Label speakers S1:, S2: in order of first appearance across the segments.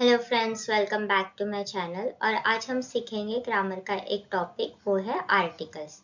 S1: Hello friends, welcome back to my channel. और आज हम सीखेंगे ग्रामर का एक टॉपिक, वो है आर्टिकल्स।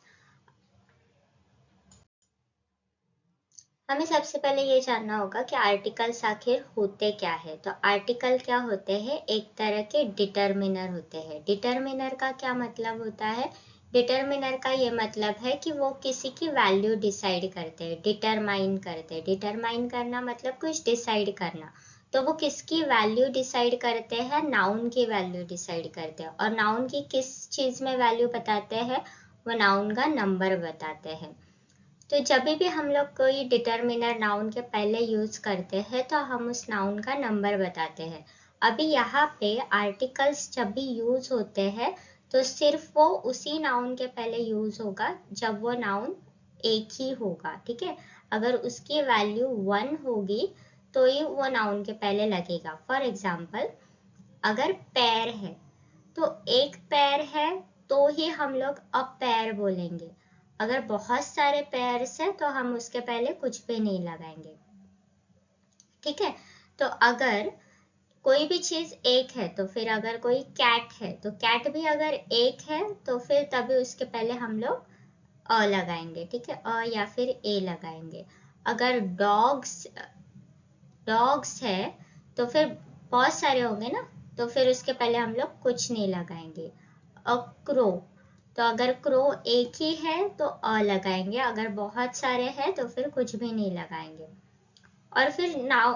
S1: हमें सबसे पहले ये जानना होगा कि आर्टिकल्स आखिर होते क्या है। तो आर्टिकल क्या होते हैं? एक तरह के डिटर्मिनर होते हैं। डिटर्मिनर का क्या मतलब होता है? डिटर्मिनर का ये मतलब है कि वो किसी की वैल्यू डिसाइड करते हैं, डिटरमाइन करते हैं। डिटरमाइन करना मतलब कुछ डिसाइड करना। तो वो किसकी वैल्यू डिसाइड करते हैं? नाउन की वैल्यू डिसाइड करते हैं। और नाउन की किस चीज में वैल्यू बताते हैं? वो नाउन का नंबर बताते हैं। तो जब भी हम लोग कोई डिटर्मिनर नाउन के पहले यूज करते हैं तो हम उस नाउन का नंबर बताते हैं। अभी यहाँ पे आर्टिकल्स जब भी यूज होते हैं तो सिर्फ वो उसी नाउन के पहले यूज होगा जब वो नाउन एक ही होगा। ठीक है, अगर उसकी वैल्यू 1 होगी तो ही वो नाउन के पहले लगेगा। फॉर एग्जाम्पल, अगर पैर है तो एक पैर है तो ही हम लोग अ पैर बोलेंगे। अगर बहुत सारे पैर्स है तो हम उसके पहले कुछ भी नहीं लगाएंगे। ठीक है, तो अगर कोई भी चीज एक है तो फिर अगर कोई कैट है तो कैट भी अगर एक है तो फिर तभी उसके पहले हम लोग अ लगाएंगे। ठीक है, अ या फिर ए लगाएंगे। अगर डॉग्स डॉग्स है तो फिर बहुत सारे होंगे ना, तो फिर उसके पहले हम लोग कुछ नहीं लगाएंगे। अ क्रो, तो अगर क्रो एक ही है तो अ लगाएंगे। अगर बहुत सारे हैं तो फिर कुछ भी नहीं लगाएंगे। और फिर नाउ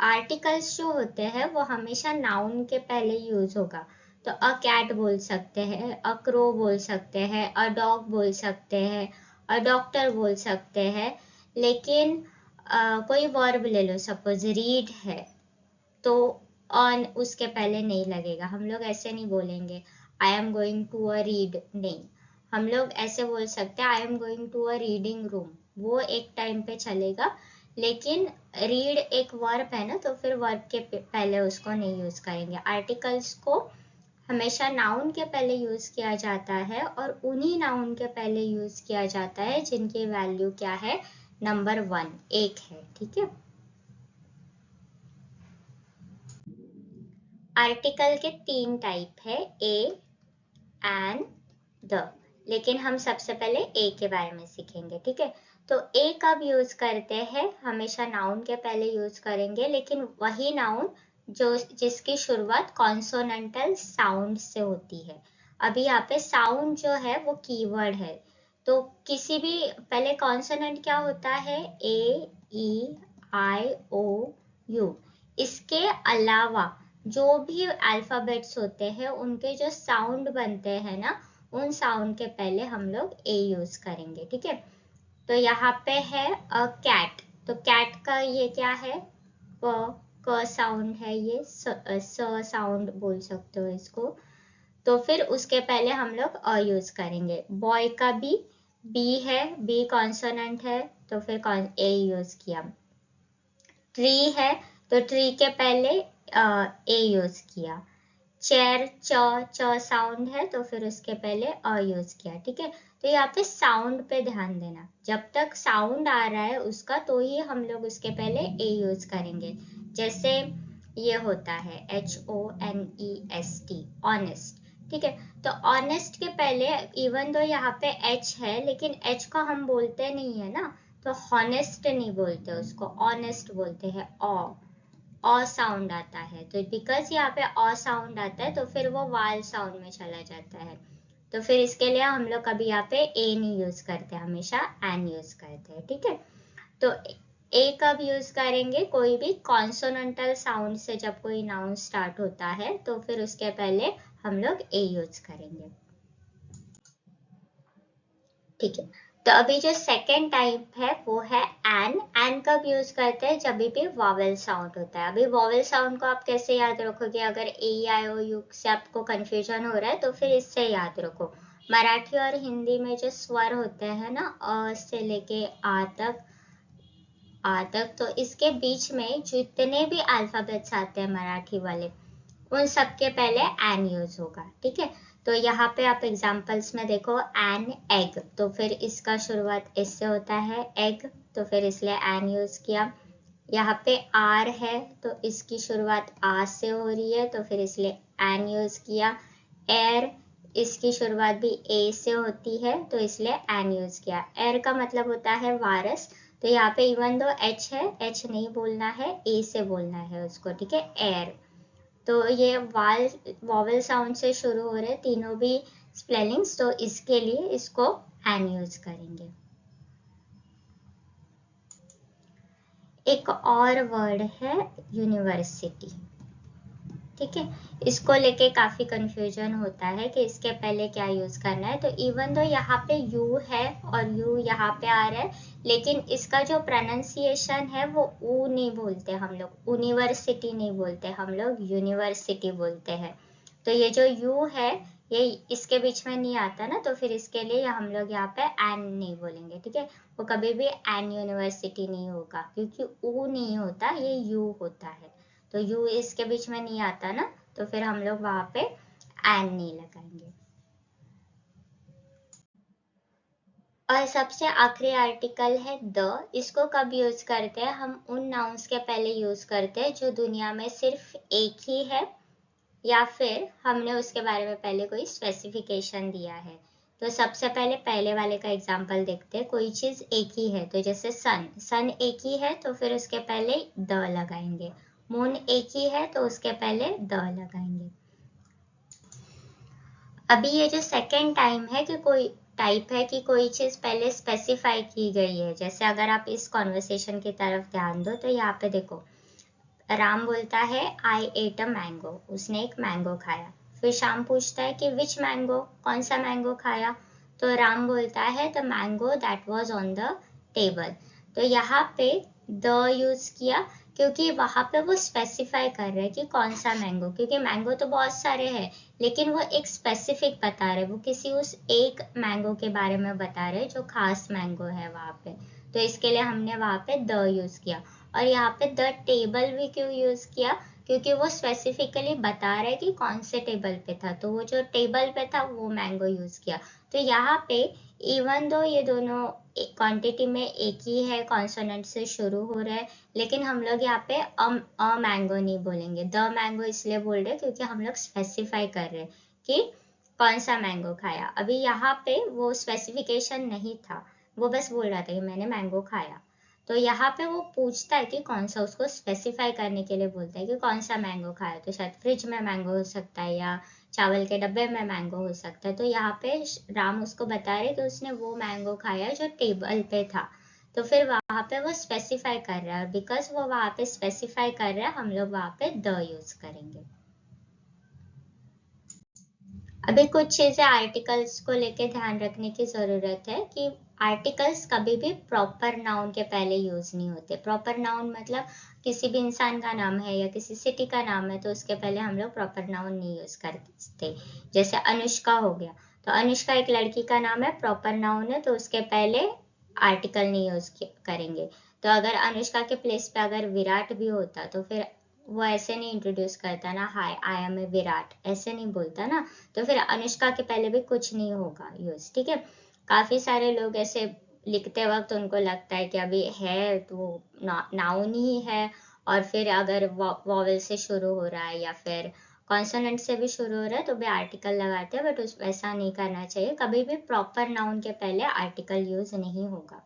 S1: आर्टिकल्स जो होते हैं वो हमेशा नाउन के पहले यूज होगा। तो अ कैट बोल सकते हैं, अ क्रो बोल सकते हैं, अ डॉग बोल सकते हैं, अ डॉक्टर बोल सकते हैं। लेकिन कोई वर्ब ले लो, सपोज रीड है तो ऑन उसके पहले नहीं लगेगा। हम लोग ऐसे नहीं बोलेंगे I am going to a read, नहीं। हम लोग ऐसे बोल सकते हैं I am going to a reading room, वो एक टाइम पे चलेगा। लेकिन रीड एक वर्ब है ना, तो फिर वर्ब के पहले उसको नहीं यूज करेंगे। आर्टिकल्स को हमेशा नाउन के पहले यूज किया जाता है और उन्हीं नाउन के पहले यूज किया जाता है जिनकी वैल्यू क्या है? नंबर 1, एक है। ठीक है, आर्टिकल के 3 टाइप है, ए, एन, द। लेकिन हम सबसे पहले ए के बारे में सीखेंगे। ठीक है, तो ए कब यूज करते हैं? हमेशा नाउन के पहले यूज करेंगे, लेकिन वही नाउन जो जिसकी शुरुआत कॉन्सोनेंटल साउंड से होती है। अभी यहाँ पे साउंड जो है वो कीवर्ड है। तो किसी भी पहले कॉन्सोनेंट क्या होता है? ए, ई, आई, ओ, यू। इसके अलावा जो भी अल्फाबेट्स होते हैं उनके जो साउंड बनते हैं ना, उन साउंड के पहले हम लोग ए यूज करेंगे। ठीक है, तो यहाँ पे है अ कैट। तो कैट का ये क्या है? क साउंड है, ये स साउंड बोल सकते हो इसको। तो फिर उसके पहले हम लोग अ यूज करेंगे। बॉय का बी है, बी कॉन्सोनेंट है, तो फिर ए यूज किया। ट्री है तो ट्री के पहले ए यूज किया। चेयर, च साउंड है तो फिर उसके पहले अ यूज किया। ठीक है, तो यहाँ पे साउंड पे ध्यान देना। जब तक साउंड आ रहा है उसका तो ही हम लोग उसके पहले ए यूज करेंगे। जैसे ये होता है HONEST, ऑनेस्ट। ठीक है, तो ऑनेस्ट के पहले इवन दो यहाँ पे एच है, लेकिन एच को हम बोलते नहीं है ना, तो हॉनेस्ट नहीं बोलते, उसको ऑनेस्ट बोलते हैं। अ साउंड आता है, तो बिकॉज यहाँ पे अ साउंड आता है तो फिर वो वाल साउंड में चला जाता है। तो फिर इसके लिए हम लोग कभी यहाँ पे ए नहीं यूज करते, हमेशा एन यूज करते हैं। ठीक है, तो ए कब यूज करेंगे? कोई भी कॉन्सोनेंटल साउंड से जब कोई नाउन स्टार्ट होता है तो फिर उसके पहले हम लोग ए यूज करेंगे। ठीक है, तो अभी जो सेकेंड टाइप है वो है एन। एन कब यूज करते हैं? जब भी वॉवेल साउंड होता है। अभी वॉवेल साउंड को आप कैसे याद रखोगे? अगर ए आई ओ यू से आपको कंफ्यूजन हो रहा है तो फिर इससे याद रखो। मराठी और हिंदी में जो स्वर होते हैं ना, अ से लेके आ तक, तो इसके बीच में जितने भी अल्फाबेट्स आते हैं मराठी वाले, उन सब के पहले एन यूज होगा। ठीक है, तो यहाँ पे आप एग्जांपल्स में देखो, एन एग, तो फिर इसका शुरुआत इससे होता है एग, तो फिर इसलिए एन यूज किया। यहाँ पे आर है तो इसकी शुरुआत आ से हो रही है तो फिर इसलिए एन यूज किया। एयर, इसकी शुरुआत भी ए से होती है तो इसलिए एन यूज किया। एयर का मतलब होता है वायरस, तो यहाँ पे इवन दो एच है, एच नहीं बोलना है, ए से बोलना है उसको, ठीक है, एयर। तो ये वॉवल साउंड से शुरू हो रहे तीनों भी स्पेलिंग्स, तो इसके लिए इसको एन यूज करेंगे। एक और वर्ड है यूनिवर्सिटी, ठीक है। इसको लेके काफी कंफ्यूजन होता है कि इसके पहले क्या यूज करना है। तो इवन दो यहाँ पे यू है और यू यहाँ पे आ रहा है, लेकिन इसका जो प्रोनाउंसिएशन है वो ऊ नहीं बोलते हम लोग, यूनिवर्सिटी नहीं बोलते हम लोग, यूनिवर्सिटी बोलते हैं। तो ये जो यू है ये इसके बीच में नहीं आता ना, तो फिर इसके लिए हम लोग यहाँ पे एन नहीं बोलेंगे, ठीक है। वो कभी भी एन यूनिवर्सिटी नहीं होगा क्योंकि ऊ नहीं होता, ये यू होता है। तो यू इसके बीच में नहीं आता ना, तो फिर हम लोग वहां पे एन नहीं लगाएंगे। और सबसे आखिरी आर्टिकल है द। इसको कब यूज करते हैं? हम उन नाउन्स के पहले यूज करते हैं जो दुनिया में सिर्फ एक ही है, या फिर हमने उसके बारे में पहले कोई स्पेसिफिकेशन दिया है। तो सबसे पहले वाले का एग्जांपल देखते हैं। कोई चीज एक ही है, तो जैसे सन, सन एक ही है तो फिर उसके पहले द लगाएंगे। मून एक ही है तो उसके पहले द लगाएंगे। अभी ये जो सेकेंड टाइप है कि कोई चीज पहले स्पेसिफाई की गई है। जैसे अगर आप इस कॉन्वर्सेशन की तरफ ध्यान दो तो यहाँ पे देखो, राम बोलता है आई एट अ मैंगो, उसने एक मैंगो खाया। फिर श्याम पूछता है कि विच मैंगो, कौन सा मैंगो खाया? तो राम बोलता है the mango that was on the table. तो यहाँ पे द यूज किया क्योंकि वहां पे वो स्पेसिफाई कर रहे हैं कि कौन सा मैंगो, क्योंकि मैंगो तो बहुत सारे हैं लेकिन वो एक स्पेसिफिक बता रहे, वो किसी उस एक मैंगो के बारे में बता रहे जो खास मैंगो है वहां पे। तो इसके लिए हमने वहां पे द यूज किया। और यहाँ पे द टेबल भी क्यों यूज किया? क्योंकि वो स्पेसिफिकली बता रहे कि कौन से टेबल पे था, तो वो जो टेबल पे था वो मैंगो यूज किया। तो यहाँ पे इवन दो ये दोनों क्वांटिटी में एक ही है, कॉन्सोनेंट से शुरू हो रहा है, लेकिन हम लोग यहाँ पे अ मैंगो नहीं बोलेंगे, द मैंगो इसलिए बोल रहे क्योंकि हम लोग स्पेसिफाई कर रहे कि कौन सा मैंगो खाया। अभी यहाँ पे वो स्पेसिफिकेशन नहीं था, वो बस बोल रहा था कि मैंने मैंगो खाया। तो यहाँ पे वो पूछता है कि कौन सा, उसको स्पेसिफाई करने के लिए बोलता है कि कौन सा मैंगो खाया। तो शायद फ्रिज में मैंगो हो सकता है या चावल के डब्बे में मैंगो हो सकता है। तो यहाँ पे राम उसको बता रहे कि उसने वो मैंगो खाया जो टेबल पे था। तो फिर वहां पे वो स्पेसिफाई कर रहा है, और बिकॉज वो वहां पे स्पेसिफाई कर रहा है हम लोग वहां पे द यूज करेंगे। अभी कुछ चीजें आर्टिकल्स को लेके ध्यान रखने की जरूरत है कि आर्टिकल्स कभी भी प्रॉपर नाउन के पहले यूज नहीं होते। प्रॉपर नाउन मतलब किसी भी इंसान का नाम है या किसी सिटी का नाम है तो उसके पहले हम लोग प्रॉपर नाउन नहीं यूज करते। जैसे अनुष्का हो गया, तो अनुष्का एक लड़की का नाम है, प्रॉपर नाउन है, तो उसके पहले आर्टिकल नहीं यूज करेंगे। तो अगर अनुष्का के प्लेस पे अगर विराट भी होता तो फिर वो ऐसे नहीं इंट्रोड्यूस करता ना, हाय आई एम ए विराट, ऐसे नहीं बोलता ना। तो फिर अनुष्का के पहले भी कुछ नहीं होगा यूज, ठीक है। काफी सारे लोग ऐसे लिखते वक्त उनको लगता है कि अभी है तो नाउन ही है, और फिर अगर वॉवल से शुरू हो रहा है या फिर कॉन्सोनेंट से भी शुरू हो रहा है तो भी आर्टिकल लगाते हैं, बट वैसा नहीं करना चाहिए। कभी भी प्रॉपर नाउन के पहले आर्टिकल यूज नहीं होगा।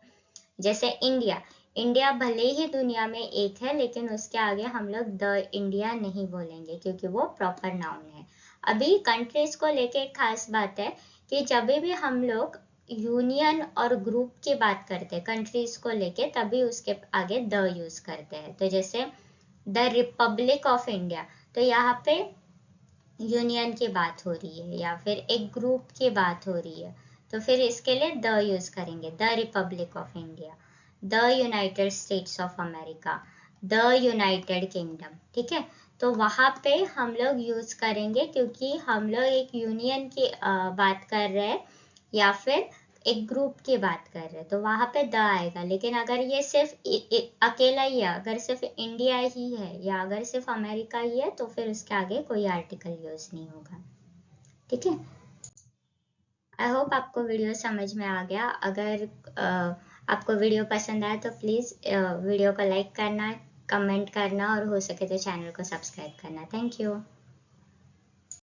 S1: जैसे इंडिया, इंडिया भले ही दुनिया में एक है लेकिन उसके आगे हम लोग द इंडिया नहीं बोलेंगे क्योंकि वो प्रॉपर नाउन है। अभी कंट्रीज को लेके एक खास बात है कि जब भी हम लोग यूनियन और ग्रुप की बात करते हैं कंट्रीज को लेके, तभी उसके आगे द यूज करते हैं। तो जैसे द रिपब्लिक ऑफ इंडिया, तो यहाँ पे यूनियन की बात हो रही है या फिर एक ग्रुप की बात हो रही है, तो फिर इसके लिए द यूज करेंगे। The Republic of India, the United states of America, the United kingdom, ठीक है। तो वहां पे हम लोग यूज करेंगे क्योंकि हम लोग एक यूनियन की बात कर रहे हैं या फिर एक ग्रुप की बात कर रहे हैं, तो वहां पे द आएगा। लेकिन अगर ये सिर्फ अकेला ही है, अगर सिर्फ इंडिया ही है या अगर सिर्फ अमेरिका ही है, तो फिर उसके आगे कोई आर्टिकल यूज नहीं होगा, ठीक है। आई होप आपको वीडियो समझ में आ गया। अगर आपको वीडियो पसंद आया तो प्लीज वीडियो को लाइक करना, कमेंट करना और हो सके तो चैनल को सब्सक्राइब करना। Thank you.